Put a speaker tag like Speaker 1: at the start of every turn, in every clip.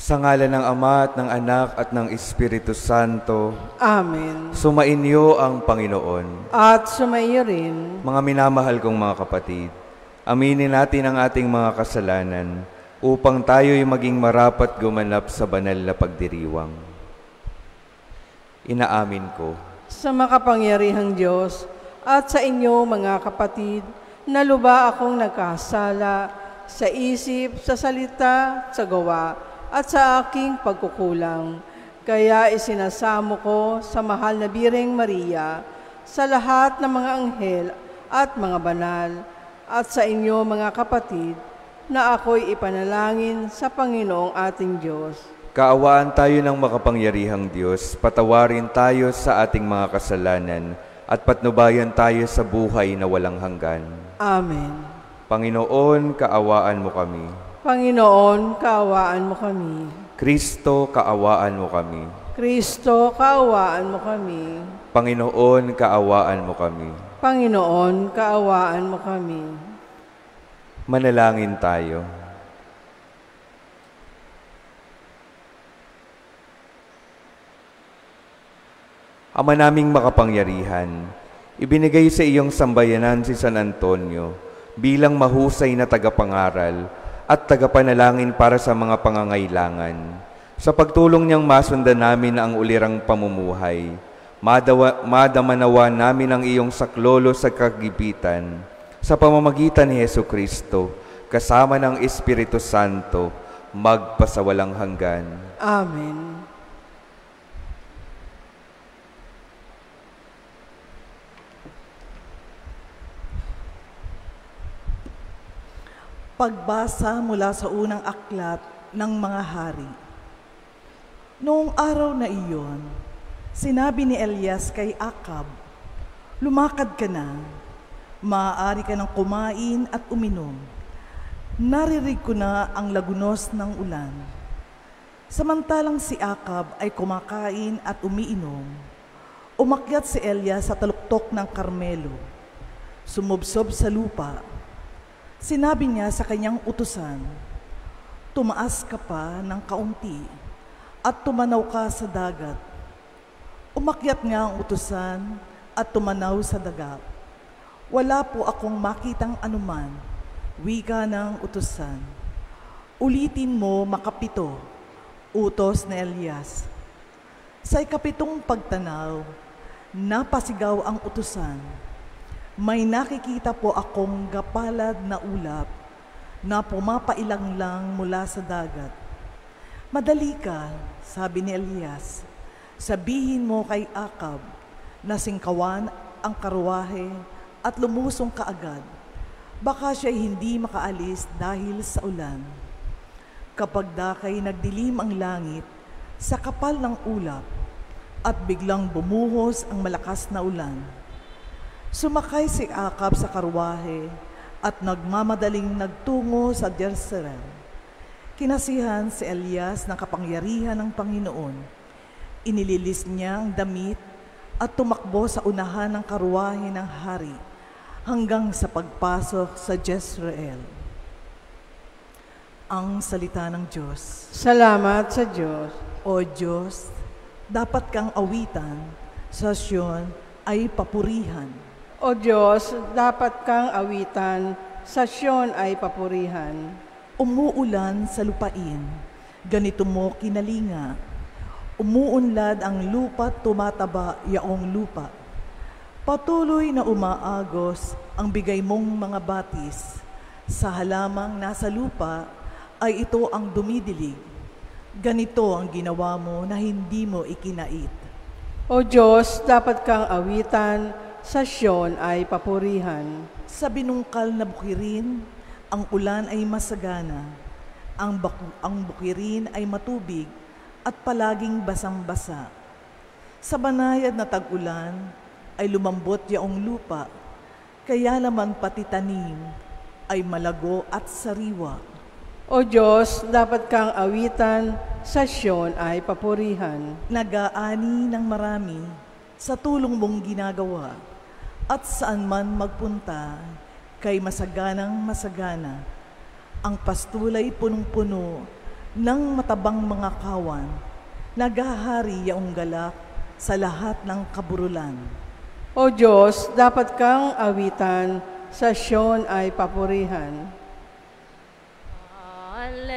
Speaker 1: Sa ngalan ng Ama at ng Anak at ng Espiritu Santo.
Speaker 2: Amen.
Speaker 1: Sumainyo ang Panginoon.
Speaker 2: At sumaiyo rin.
Speaker 1: Mga minamahal kong mga kapatid, aminin natin ang ating mga kasalanan upang tayo'y maging marapat gumanap sa banal na pagdiriwang. Inaamin ko
Speaker 2: Sa makapangyarihang Diyos at sa inyo mga kapatid, na luba akong nagkasala sa isip, sa salita, sa gawa, at sa aking pagkukulang. Kaya isinasamo ko sa mahal na Birheng Maria, sa lahat ng mga anghel at mga banal, at sa inyo mga kapatid, na ako'y ipanalangin sa Panginoong ating Diyos.
Speaker 1: kaawaan tayo ng makapangyarihang Diyos, patawarin tayo sa ating mga kasalanan, at patnubayan tayo sa buhay na walang hanggan.
Speaker 2: Amen.
Speaker 1: Panginoon, kaawaan mo kami.
Speaker 2: Panginoon, kaawaan mo kami.
Speaker 1: Kristo, kaawaan mo kami.
Speaker 2: Kristo, kaawaan mo kami.
Speaker 1: Panginoon, kaawaan mo kami.
Speaker 2: Panginoon, kaawaan mo kami.
Speaker 1: Manalangin tayo. Ama naming makapangyarihan, ibinigay sa iyong sambayanan si San Antonio bilang mahusay na tagapangaral at tagapanalangin para sa mga pangangailangan. Sa pagtulong niyang masundan namin ang ulirang pamumuhay, madamanawa namin ang iyong saklolo sa kagipitan sa pamamagitan ni Jesucristo, kasama ng Espiritu Santo, magpasawalang hanggan.
Speaker 2: Amen.
Speaker 3: Pagbasa mula sa unang aklat ng mga hari. Noong araw na iyon, sinabi ni Elias kay Akab, "Lumakad ka na, maaari ka nang kumain at uminom. Narinig ko na ang lagunos ng ulan." Samantalang si Akab ay kumakain at umiinom, umakyat si Elias sa taluktok ng Karmelo, sumubsob sa lupa. Sinabi niya sa kanyang utusan, "Tumaas ka pa ng kaunti at tumanaw ka sa dagat." Umakyat nga ang utusan at tumanaw sa dagat. "Wala po akong makitang anuman," wika ng utusan. "Ulitin mo makapito," utos ni Elias. Sa ikapitong pagtanaw, napasigaw ang utusan, "May nakikita po akong gapalad na ulap na pumapailang lang mula sa dagat." "Madali ka," sabi ni Elias, "sabihin mo kay Akab na singkawan ang karwahe at lumusong kaagad. Baka siya'y hindi makaalis dahil sa ulan." Kapag dakay nagdilim ang langit sa kapal ng ulap at biglang bumuhos ang malakas na ulan, sumakay si Akab sa karwahe at nagmamadaling nagtungo sa Jezreel. Kinasihan si Elias ng kapangyarihan ng Panginoon. Inililis niya ang damit at tumakbo sa unahan ng karwahe ng hari hanggang sa pagpasok sa Jezreel. Ang salita ng Diyos.
Speaker 2: Salamat sa Diyos.
Speaker 3: O Diyos, dapat kang awitan, sa Sion ay papurihan.
Speaker 2: O Diyos, dapat kang awitan, sa Sion ay papurihan.
Speaker 3: Umuulan sa lupain, ganito mo kinalinga. Umuunlad ang lupa, tumataba yaong lupa. Patuloy na umaagos ang bigay mong mga batis. Sa halamang nasa lupa ay ito ang dumidilig. Ganito ang ginawa mo na hindi mo ikinait.
Speaker 2: O Diyos, dapat kang awitan, sa Sion ay papurihan.
Speaker 3: Sa binungkal na bukirin, ang ulan ay masagana. Ang bukirin ay matubig at palaging basang-basa. Sa banayad na tag-ulan ay lumambot yaong lupa, kaya naman pati tanim ay malago at sariwa.
Speaker 2: O Diyos, dapat kang awitan, sa Sion ay papurihan.
Speaker 3: Nag-aani ng marami sa tulong mong ginagawa, at saan man magpunta, kay masaganang masagana. Ang pastulay punong-puno ng matabang mga kawan, naghahari yaong galak sa lahat ng kaburulan.
Speaker 2: O Diyos, dapat kang awitan, sa Siyon ay papurihan.
Speaker 4: Alleluia,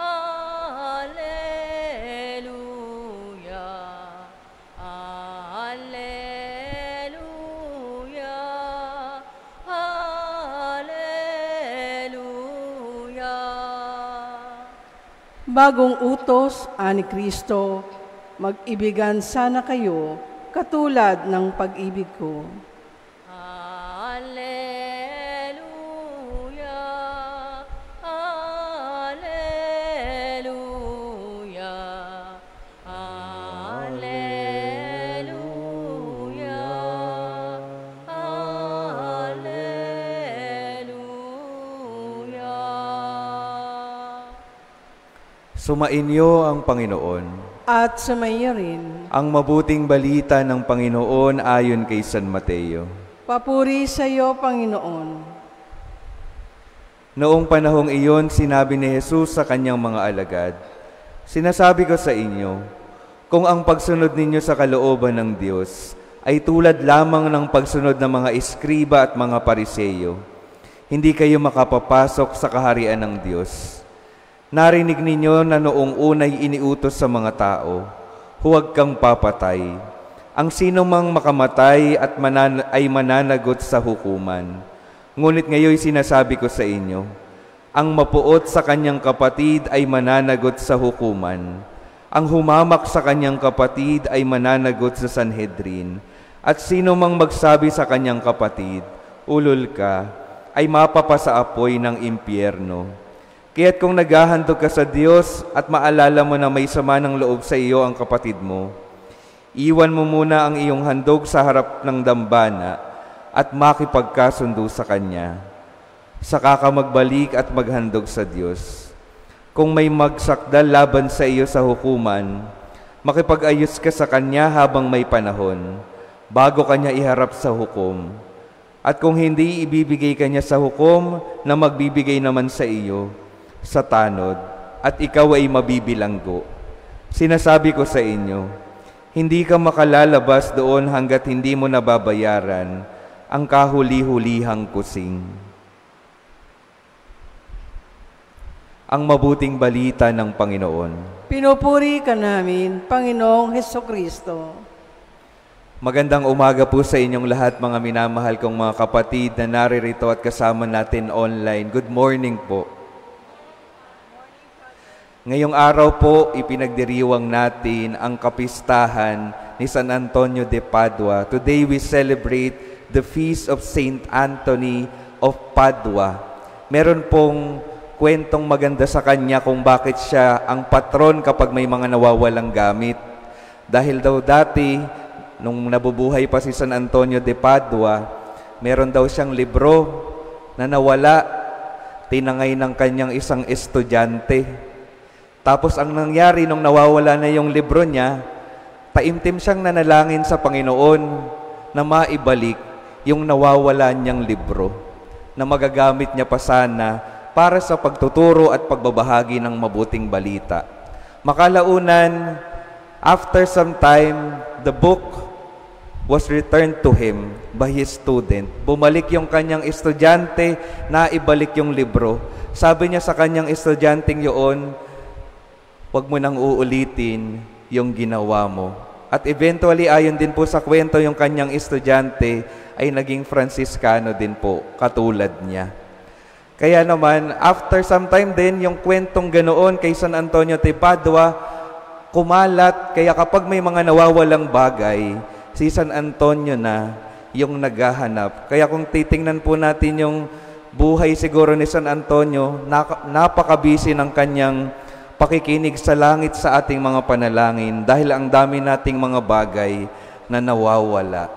Speaker 4: Alleluia, Alleluia, Alleluia.
Speaker 2: Bagong utos, ani Kristo, mag-ibigan sana kayo, katulad ng pag-ibig ko.
Speaker 4: Alleluia, Alleluia, Alleluia, Alleluia.
Speaker 1: Sumainyo ang Panginoon.
Speaker 2: At sumaiyo rin,
Speaker 1: Ang mabuting balita ng Panginoon ayon kay San Mateo.
Speaker 2: papuri sa iyo, Panginoon.
Speaker 1: Noong panahong iyon, sinabi ni Jesus sa kanyang mga alagad, "Sinasabi ko sa inyo, kung ang pagsunod ninyo sa kalooban ng Diyos ay tulad lamang ng pagsunod ng mga eskriba at mga pariseyo, hindi kayo makapapasok sa kaharian ng Diyos. Narinig ninyo na noong unay iniutos sa mga tao, huwag kang papatay. Ang sino mang makamatay at ay mananagot sa hukuman. Ngunit ngayon sinasabi ko sa inyo, ang mapuot sa kanyang kapatid ay mananagot sa hukuman. Ang humamak sa kanyang kapatid ay mananagot sa Sanhedrin. At sino mang magsabi sa kanyang kapatid, ulol ka, ay mapapasa apoy ng impyerno. Kaya't kung naghahandog ka sa Diyos at maalala mo na may sama ng loob sa iyo ang kapatid mo, iwan mo muna ang iyong handog sa harap ng dambana at makipagkasundo sa Kanya. Saka ka magbalik at maghandog sa Diyos. Kung may magsakdal laban sa iyo sa hukuman, makipag-ayos ka sa Kanya habang may panahon, bago Kanya iharap sa hukom. At kung hindi, ibibigay Kanya sa hukom na magbibigay naman sa iyo, sa tanod, at ikaw ay mabibilanggo. Sinasabi ko sa inyo, hindi ka makalalabas doon hanggat hindi mo nababayaran ang kahuli-hulihang kusing." Ang mabuting balita ng Panginoon.
Speaker 2: Pinupuri ka namin, Panginoong Hesukristo.
Speaker 1: Magandang umaga po sa inyong lahat, mga minamahal kong mga kapatid na naririto at kasama natin online. Good morning po. Ngayong araw po, ipinagdiriwang natin ang kapistahan ni San Antonio de Padua. Today we celebrate the feast of Saint Anthony of Padua. Meron pong kwentong maganda sa kanya kung bakit siya ang patron kapag may mga nawawalang gamit. Dahil daw dati, nung nabubuhay pa si San Antonio de Padua, meron daw siyang libro na nawala, tinangay ng kanyang isang estudyante. Tapos ang nangyari nung nawawala na yung libro niya, taimtim siyang nanalangin sa Panginoon na maibalik yung nawawala niyang libro, na magagamit niya pa sana para sa pagtuturo at pagbabahagi ng mabuting balita. Makalaunan, after some time, the book was returned to him by his student. Bumalik yung kanyang estudyante na ibalik yung libro. Sabi niya sa kanyang estudyanteng yun, huwag mo nang uulitin yung ginawa mo. At eventually, ayon din po sa kwento, yung kanyang estudyante ay naging Franciscano din po, katulad niya. Kaya naman, after some time din, yung kwentong ganoon kay San Antonio de Padua, kumalat. Kaya kapag may mga nawawalang bagay, si San Antonio na yung naghahanap. Kaya kung titingnan po natin yung buhay siguro ni San Antonio, napaka-busy ng kanyang pakikinig sa langit sa ating mga panalangin dahil ang dami nating mga bagay na nawawala.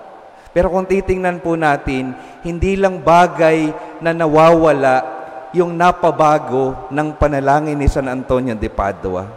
Speaker 1: Pero kung titingnan po natin, hindi lang bagay na nawawala yung napabago ng panalangin ni San Antonio de Padua.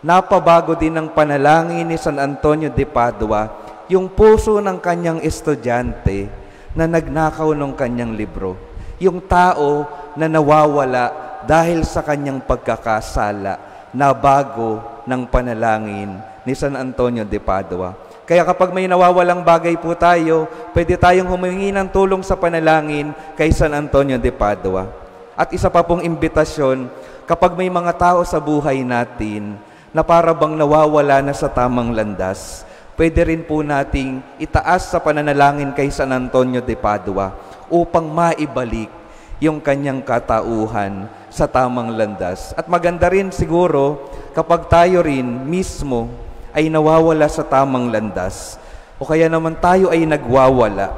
Speaker 1: Napabago din ng panalangin ni San Antonio de Padua yung puso ng kanyang estudyante na nagnakaw ng kanyang libro. Yung tao na nawawala dahil sa kanyang pagkakasala na bago ng panalangin ni San Antonio de Padua. Kaya kapag may nawawalang bagay po tayo, pwede tayong humingi ng tulong sa panalangin kay San Antonio de Padua. At isa pa pong imbitasyon, kapag may mga tao sa buhay natin na para bang nawawala na sa tamang landas, pwede rin po nating itaas sa pananalangin kay San Antonio de Padua upang maibalik yung kanyang katauhan sa tamang landas. At maganda rin siguro kapag tayo rin mismo ay nawawala sa tamang landas o kaya naman tayo ay nagwawala,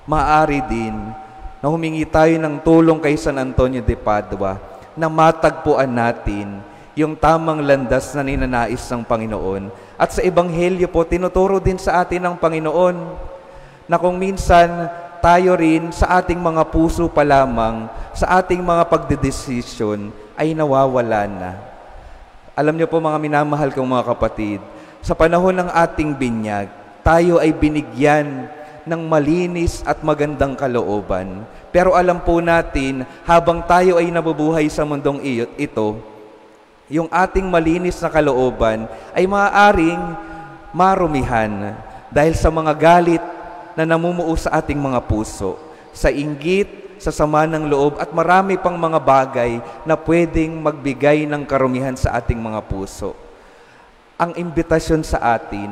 Speaker 1: maaari din na humingi tayo ng tulong kay San Antonio de Padua na matagpuan natin yung tamang landas na ninanais ng Panginoon. At sa Ebanghelyo po, tinuturo din sa atin ng Panginoon na kung minsan tayo rin sa ating mga puso pa lamang, sa ating mga pagdedesisyon ay nawawala na. Alam niyo po mga minamahal kong mga kapatid, sa panahon ng ating binyag, tayo ay binigyan ng malinis at magandang kalooban. Pero alam po natin, habang tayo ay nabubuhay sa mundong ito, yung ating malinis na kalooban ay maaaring marumihan dahil sa mga galit na namumuo sa ating mga puso, sa inggit, sa sama ng loob, at marami pang mga bagay na pwedeng magbigay ng karumihan sa ating mga puso. Ang imbitasyon sa atin,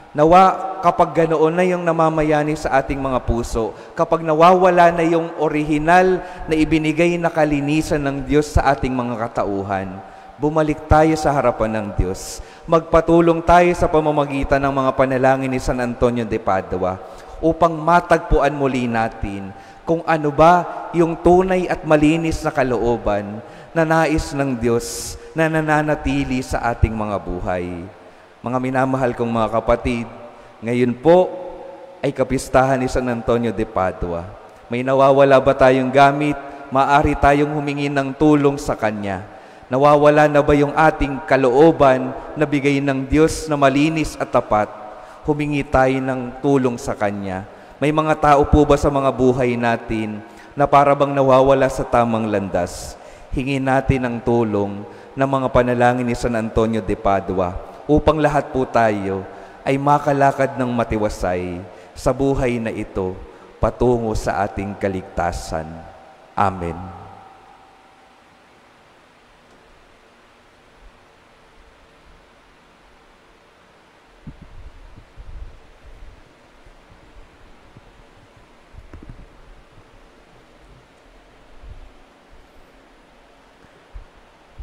Speaker 1: nawa kapag ganoon na yung namamayani sa ating mga puso, kapag nawawala na yung orihinal na ibinigay na kalinisan ng Diyos sa ating mga katauhan, bumalik tayo sa harapan ng Diyos. Magpatulong tayo sa pamamagitan ng mga panalangin ni San Antonio de Padua upang matagpuan muli natin kung ano ba yung tunay at malinis na kalooban na nais ng Diyos na nananatili sa ating mga buhay. Mga minamahal kong mga kapatid, ngayon po ay kapistahan ni San Antonio de Padua. May nawawala ba tayong gamit? Maaari tayong humingi ng tulong sa Kanya. Nawawala na ba yung ating kalooban na bigay ng Diyos na malinis at tapat? Humingi tayo ng tulong sa Kanya. May mga tao po ba sa mga buhay natin na para bang nawawala sa tamang landas? Hingin natin ang tulong ng mga panalangin ni San Antonio de Padua upang lahat po tayo ay makalakad ng matiwasay sa buhay na ito patungo sa ating kaligtasan. Amen.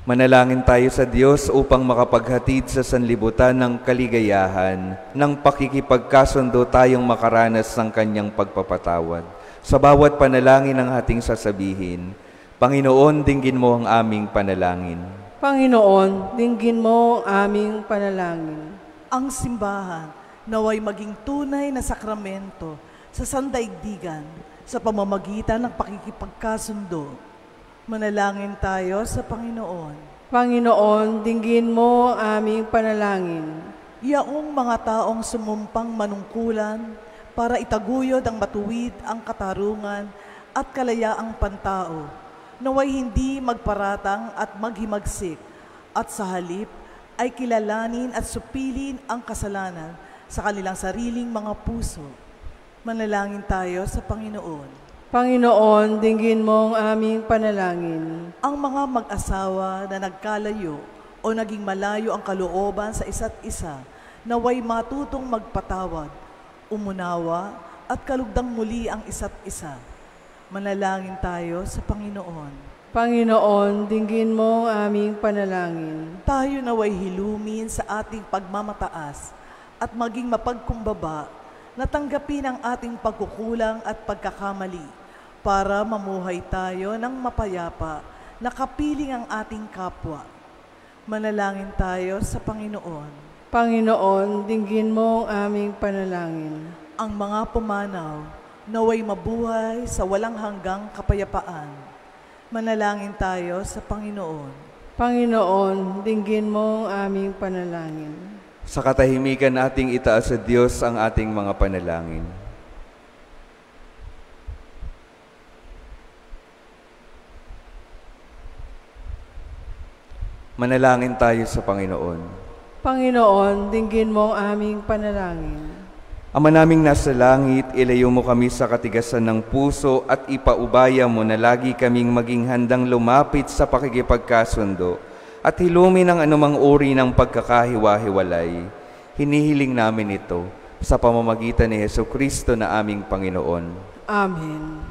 Speaker 1: Manalangin tayo sa Diyos upang makapaghatid sa sanlibutan ng kaligayahan, ng pakikipagkasundo tayong makaranas ng Kanyang pagpapatawad. Sa bawat panalangin ang ating sasabihin, Panginoon, dinggin mo ang aming panalangin.
Speaker 2: Panginoon, dinggin mo ang aming panalangin.
Speaker 3: Ang simbahan naway maging tunay na sakramento sa sandaigdigan sa pamamagitan ng pakikipagkasundo. Manalangin tayo sa Panginoon.
Speaker 2: Panginoon, dinggin mo ang aming panalangin.
Speaker 3: Yaong mga taong sumumpang manungkulan para itaguyod ang matuwid ang katarungan at kalayaang pantao, naway hindi magparatang at maghimagsik, at sa halip ay kilalanin at supilin ang kasalanan sa kanilang sariling mga puso. Manalangin tayo sa Panginoon.
Speaker 2: Panginoon, dinggin mo ang aming panalangin.
Speaker 3: Ang mga mag-asawa na nagkalayo o naging malayo ang kalooban sa isa't isa, naway matutong magpatawad, umunawa at kalugdang muli ang isa't isa. Manalangin tayo sa Panginoon.
Speaker 2: Panginoon, dinggin mo ang aming panalangin.
Speaker 3: Tayo naway hilumin sa ating pagmamataas at maging mapagkumbaba na tanggapin ang ating pagkukulang at pagkakamali para mamuhay tayo ng mapayapa na kapiling ang ating kapwa. Manalangin tayo sa Panginoon.
Speaker 2: Panginoon, dinggin mo ang aming panalangin.
Speaker 3: Ang mga pumanaw naway mabuhay sa walang hanggang kapayapaan. Manalangin tayo sa Panginoon.
Speaker 2: Panginoon, dinggin mo ang aming panalangin.
Speaker 1: Sa katahimikan nating itaas sa Diyos ang ating mga panalangin. Manalangin tayo sa Panginoon.
Speaker 2: Panginoon, dinggin mo ang aming panalangin.
Speaker 1: Ama naming nasa langit, ilayo mo kami sa katigasan ng puso at ipaubaya mo na lagi kaming maging handang lumapit sa pakikipagkasundo at hilumin ang anumang uri ng pagkakahiwa-hiwalay. Hinihiling namin ito sa pamamagitan ni Jesucristo na aming Panginoon.
Speaker 2: Amen.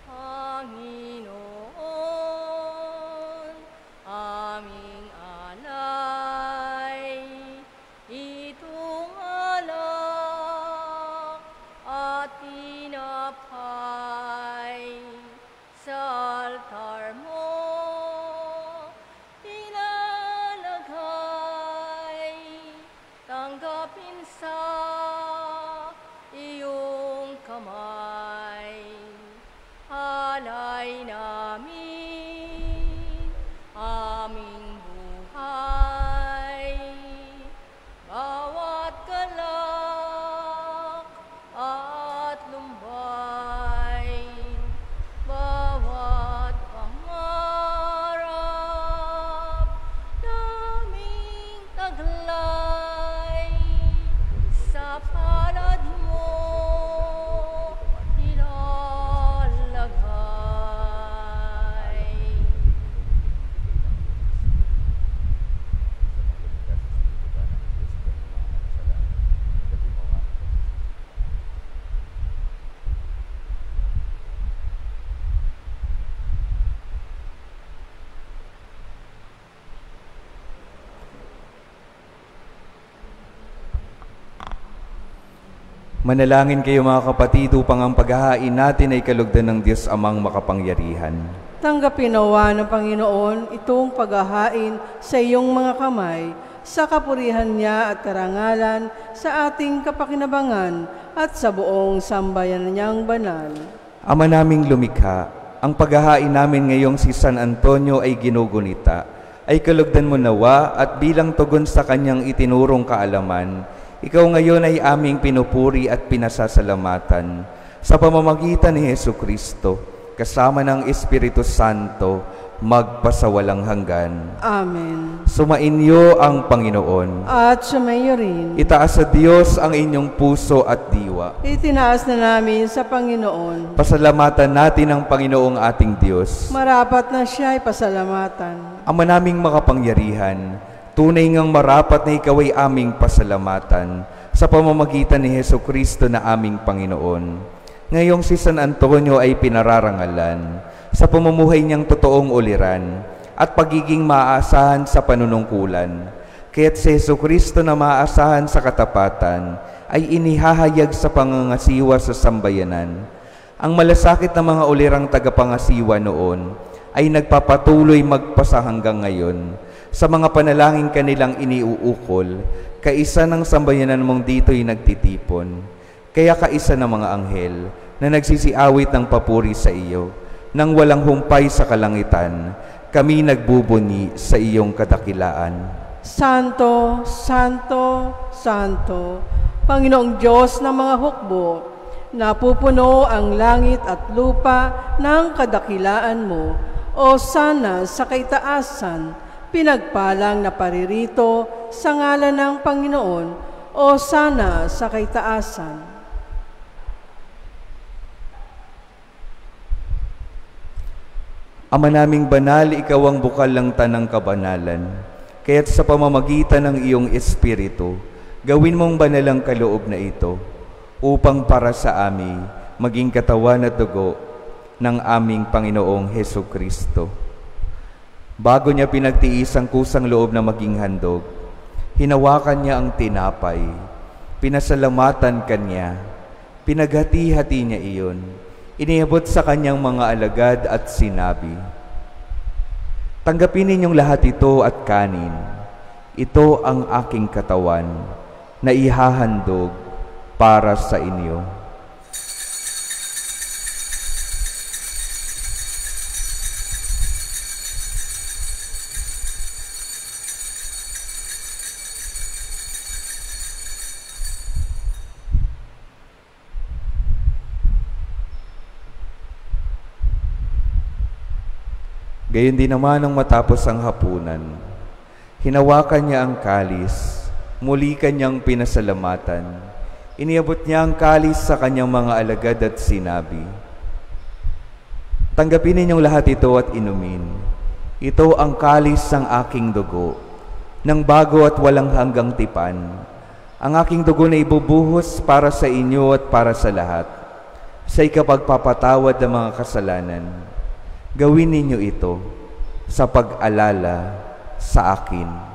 Speaker 4: Panginoon, aming alay, itong alak at tinapay sa altar mo, ilalagay, tanggapin sa iyong kamay. Alay namin, aming buhay, bawat galak at lumbay, bawat pangarap, naming taglay, sa palad mo ilalagay.
Speaker 1: Manalangin kayo mga kapatid upang ang paghahain natin ay kalugdan ng Diyos Amang makapangyarihan.
Speaker 2: Tanggapin nawa ng Panginoon itong paghahain sa iyong mga kamay, sa kapurihan niya at karangalan, sa ating kapakinabangan at sa buong sambayan niyang banal.
Speaker 1: Ama naming lumikha, ang paghahain namin ngayong si San Antonio ay ginugunita, ay kalugdan mo nawa at bilang tugon sa kanyang itinurong kaalaman, ikaw ngayon ay aming pinupuri at pinasasalamatan sa pamamagitan ni Jesucristo, kasama ng Espiritu Santo, magpasawalang hanggan.
Speaker 2: Amen.
Speaker 1: Sumainyo ang Panginoon.
Speaker 2: At sumayo rin.
Speaker 1: Itaas sa Diyos ang inyong puso at diwa.
Speaker 2: Itinaas na namin sa Panginoon.
Speaker 1: Pasalamatan natin ang Panginoong ating Diyos.
Speaker 2: Marapat na siya ay pasalamatan.
Speaker 1: Ama naming makapangyarihan, tunay ngang marapat na ikaw ay aming pasalamatan sa pamamagitan ni Jesucristo na aming Panginoon. Ngayong si San Antonio ay pinararangalan sa pamumuhay niyang totoong uliran at pagiging maaasahan sa panunungkulan. Kaya't si Jesucristo na maaasahan sa katapatan ay inihahayag sa pangangasiwa sa sambayanan. Ang malasakit na mga ulirang tagapangasiwa noon ay nagpapatuloy magpasa hanggang ngayon sa mga panalangin kanilang iniuukol, kaisa ng sambayanan mong dito'y nagtitipon. Kaya kaisa ng mga anghel na nagsisiawit ng papuri sa iyo, nang walang humpay sa kalangitan, kami nagbubunyi sa iyong kadakilaan.
Speaker 2: Santo, Santo, Santo, Panginoong Diyos ng mga hukbo, napupuno ang langit at lupa ng kadakilaan mo, o sana sa kaitaasan, pinagpalang na paririto sa ngalan ng Panginoon, o sana sa kaitaasan.
Speaker 1: Ama naming banal, ikaw ang bukal ng tanang kabanalan. Kaya't sa pamamagitan ng iyong Espiritu, gawin mong banalang kaloob na ito, upang para sa amin maging katawan at dugo ng aming Panginoong Hesukristo. Bago niya pinagtiis ang kusang loob na maging handog, hinawakan niya ang tinapay, pinasalamatan kanya, pinaghati-hati niya iyon, iniabot sa kanyang mga alagad at sinabi, "Tanggapin ninyong lahat ito at kanin. Ito ang aking katawan na ihahandog para sa inyo." Gayon din naman nang matapos ang hapunan, hinawakan niya ang kalis, muli kanyang pinasalamatan. Iniabot niya ang kalis sa kanyang mga alagad at sinabi, "Tanggapin ninyong lahat ito at inumin. Ito ang kalis ng aking dugo, ng bago at walang hanggang tipan. Ang aking dugo na ibubuhos para sa inyo at para sa lahat, sa ikapagpapatawad ng mga kasalanan. Gawin ninyo ito sa pag-alala sa akin."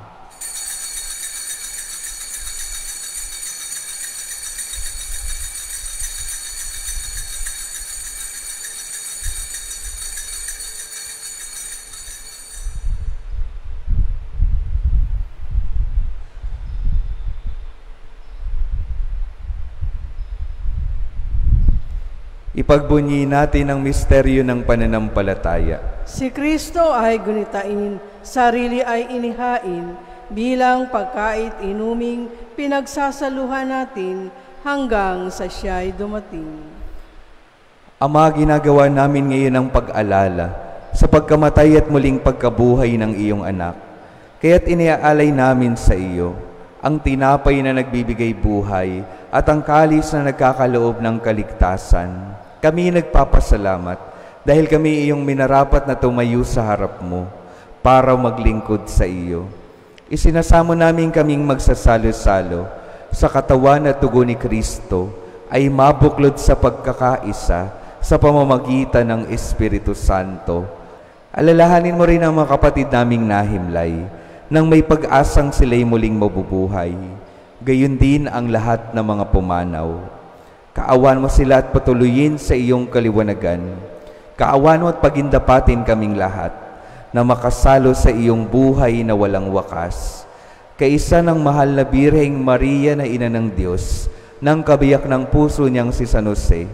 Speaker 1: Ipagbunyi natin ang misteryo ng pananampalataya.
Speaker 2: Si Kristo ay gunitain, sarili ay inihain, bilang pagkait inuming pinagsasaluhan natin hanggang sa siya'y dumating.
Speaker 1: Ama, ginagawa namin ngayon ang pag-alala sa pagkamatay at muling pagkabuhay ng iyong anak. Kaya't iniaalay namin sa iyo ang tinapay na nagbibigay buhay at ang kalis na nagkakaloob ng kaligtasan. Kami nagpapasalamat dahil kami iyong minarapat na tumayo sa harap mo para maglingkod sa iyo. Isinasamo namin kaming magsasalo-salo sa katawan at dugo ni Kristo ay mabuklod sa pagkakaisa sa pamamagitan ng Espiritu Santo. Alalahanin mo rin ang mga kapatid naming nahimlay nang may pag-asang sila'y muling mabubuhay. Gayon din ang lahat ng mga pumanaw. Kaawan mo sila at patuloyin sa iyong kaliwanagan. Kaawan mo at pagindapatin kaming lahat na makasalo sa iyong buhay na walang wakas. Kaisa ng mahal na Birheng Maria na Ina ng Diyos, ng kabiyak ng puso niyang si San Jose,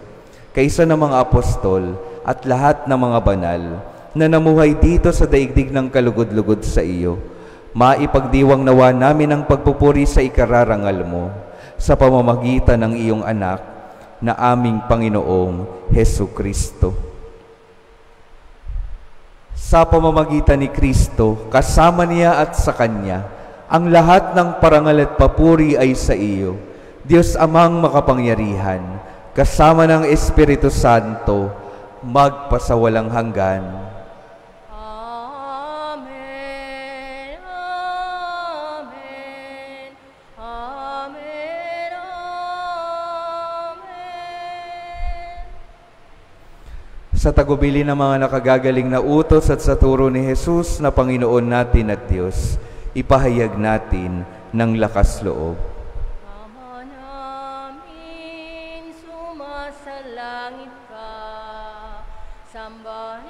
Speaker 1: kaisa ng mga apostol at lahat ng mga banal na namuhay dito sa daigdig ng kalugod-lugod sa iyo, maipagdiwang nawa namin ang pagpupuri sa ikararangal mo sa pamamagitan ng iyong anak na aming Panginoong Hesukristo. Sa pamamagitan ni Kristo, kasama niya at sa Kanya, ang lahat ng parangal at papuri ay sa iyo, Diyos Amang makapangyarihan, kasama ng Espiritu Santo, magpasawalang hanggan.
Speaker 4: Amen. Amen. Amen. Amen.
Speaker 1: Sa tagubili ng mga nakagagaling na utos at sa turo ni Jesus na Panginoon natin at Diyos, ipahayag natin ng lakas loob.
Speaker 4: Ama namin, sumasalangit ka, sambahin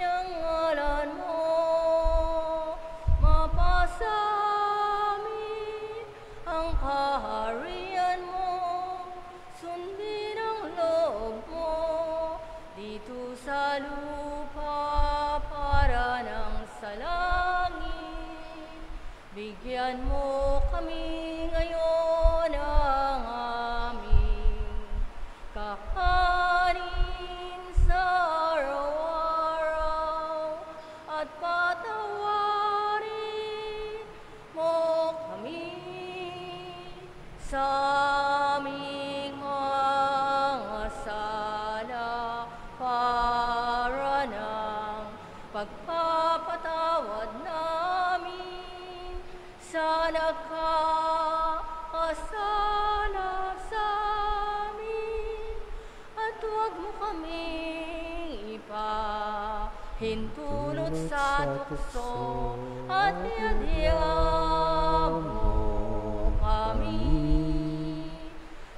Speaker 4: ang ngalan mo, mapasamin ang kaharian mo, sundin ang loob mo, dito sa lupa para ng sa langit. Bigyan mo kami ngayon ng aming kakanin sa araw-araw at patawarin mo kami sa aming mga sala para ng pagpapatawad namin sa nagkakasala sa amin, at huwag mo kaming ipahintulot sa tukso, at iadya mo kami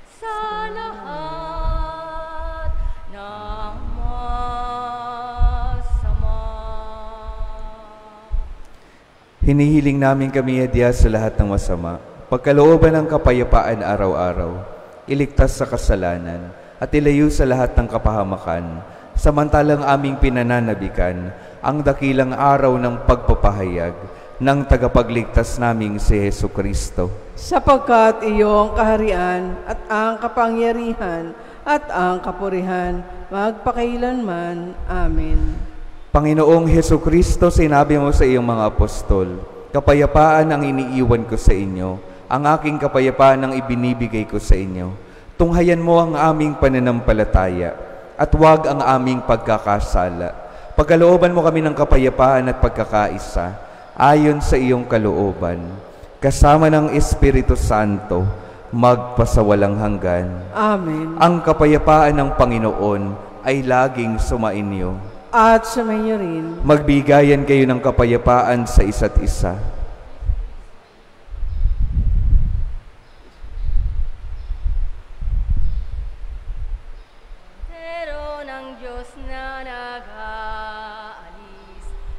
Speaker 4: sa lahat ng masama.
Speaker 1: Hinihiling namin kami adya sa lahat ng masama, pagkalooban ng kapayapaan araw-araw, iligtas sa kasalanan, at ilayo sa lahat ng kapahamakan, samantalang aming pinananabikan ang dakilang araw ng pagpapahayag ng tagapagligtas naming si Hesukristo.
Speaker 2: Sapagkat iyo ang kaharian at ang kapangyarihan at ang kapurihan magpakailanman. Amen.
Speaker 1: Panginoong Hesu Kristo, sinabi mo sa iyong mga apostol, kapayapaan ang iniiwan ko sa inyo, ang aking kapayapaan ang ibinibigay ko sa inyo. Tunghayan mo ang aming pananampalataya at huwag ang aming pagkakasala. Pagkalooban mo kami ng kapayapaan at pagkakaisa, ayon sa iyong kalooban, kasama ng Espiritu Santo, magpasawalang hanggan.
Speaker 2: Amen.
Speaker 1: Ang kapayapaan ng Panginoon ay laging sumainyo.
Speaker 2: At sumainyo rin.
Speaker 1: Magbigayan kayo ng kapayapaan sa isa't isa.
Speaker 4: Pero ng Diyos na nag-aalis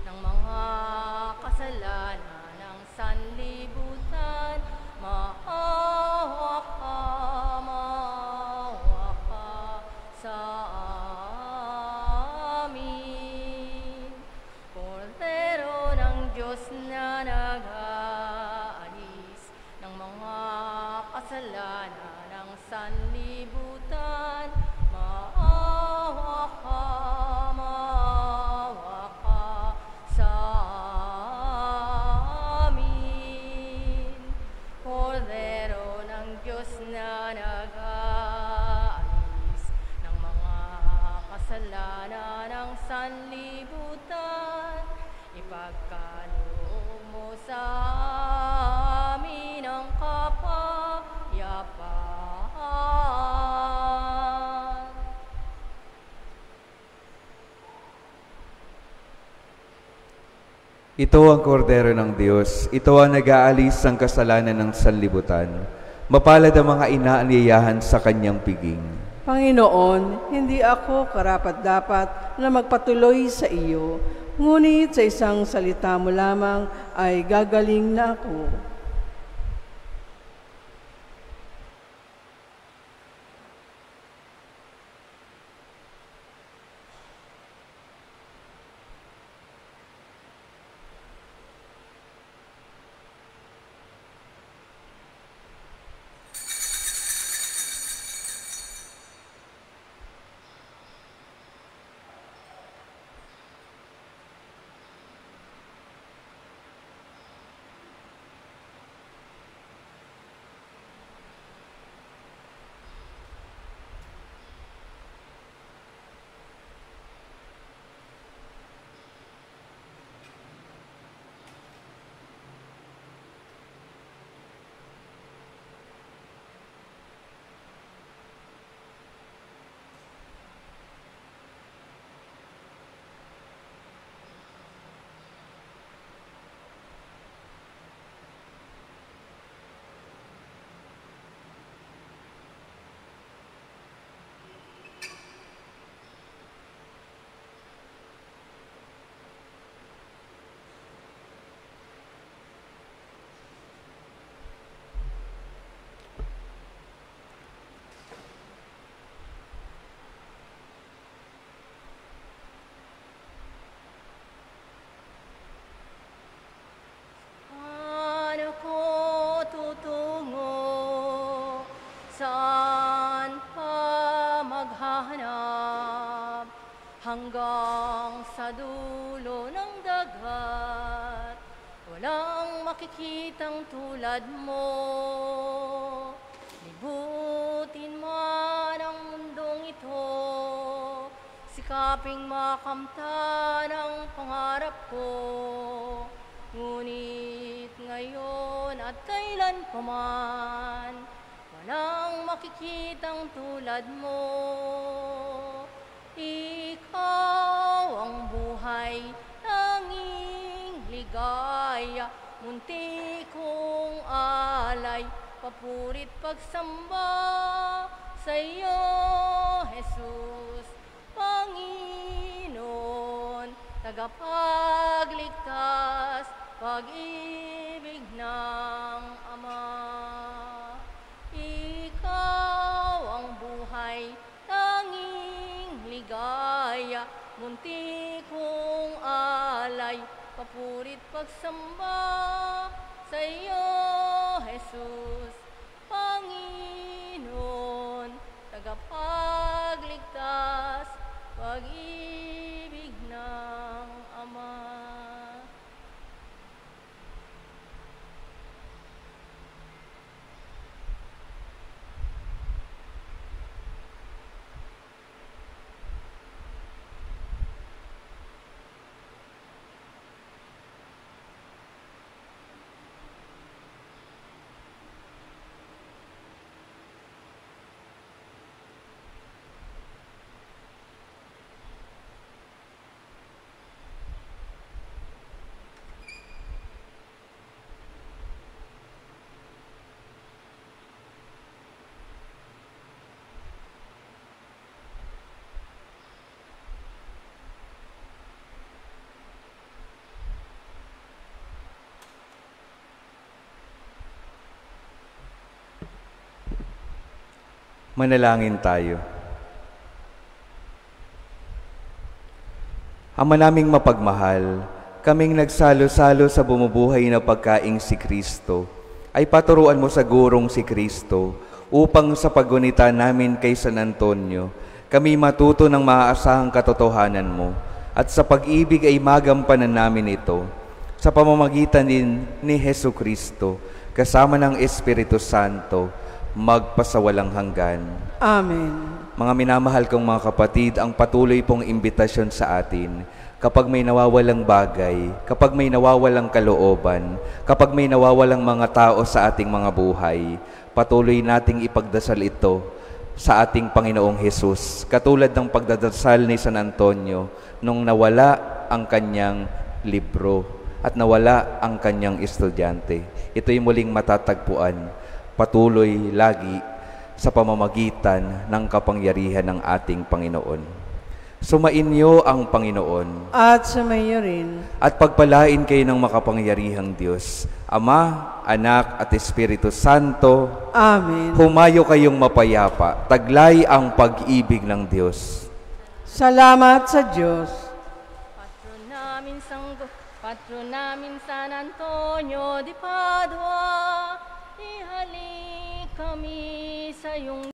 Speaker 4: ng mga kasalanan ng sanlibutan, maawa ka sa amin. Kordero ng Diyos na nag-aalis ng mga kasalanan ng sanlibutan, maawa ka sa amin. Kordero ng Diyos na nag-aalis ng mga kasalanan ng sanlibutan, ipagkaloob mo sa amin ang kapayapaan.
Speaker 1: Ito ang kordero ng Diyos. Ito ang nag-aalis ng kasalanan ng sanlibutan. Mapalad ang mga inaanyayahan sa kanyang piging.
Speaker 2: Panginoon, hindi ako karapat-dapat na magpatuloy sa iyo, ngunit sa isang salita mo lamang ay gagaling na ako.
Speaker 4: hanggang sa dulo ng dagat. Walang makikitang tulad mo. Libutin man ang mundong ito, sikaping makamtan ang pangarap ko. Ngunit ngayon at kailan pa man, walang makikitang tulad mo. Ikaw ang buhay, tanging ligaya, munti kong alay, papurit pagsamba sa iyo, Jesus, Panginoon, tagapagligtas, pag-ibig ng Ama. Ikaw ang buhay, tanging ligaya, munti kong alay, papurit pagsamba sa iyo, Jesus, Panginoon, tagapagligtas, pag-ibig ng
Speaker 1: Manalangin tayo. Ama naming mapagmahal, kaming nagsalo-salo sa bumubuhay na pagkaing si Kristo, ay paturuan mo sa gurong si Kristo upang sa paggunita namin kay San Antonio, kami matuto ng maaasahang katotohanan mo at sa pag-ibig ay magampanan namin ito sa pamamagitan din ni Hesu Kristo kasama ng Espiritu Santo magpasawalang hanggan.
Speaker 2: Amen.
Speaker 1: Mga minamahal kong mga kapatid, ang patuloy pong imbitasyon sa atin, kapag may nawawalang bagay, kapag may nawawalang kalooban, kapag may nawawalang mga tao sa ating mga buhay, patuloy nating ipagdasal ito sa ating Panginoong Hesus. Katulad ng pagdadasal ni San Antonio nung nawala ang kanyang libro at nawala ang kanyang estudyante. Ito'y muling matatagpuan, patuloy lagi sa pamamagitan ng kapangyarihan ng ating Panginoon. Sumainyo ang Panginoon.
Speaker 2: At sumayo rin.
Speaker 1: At pagpalain kayo ng makapangyarihang Diyos, Ama, Anak at Espiritu Santo.
Speaker 2: Amen.
Speaker 1: Humayo kayong mapayapa, taglay ang pag-ibig ng Diyos.
Speaker 2: Salamat sa Diyos.
Speaker 4: Patron namin San Antonio de Padua, ihalik kami sa iyong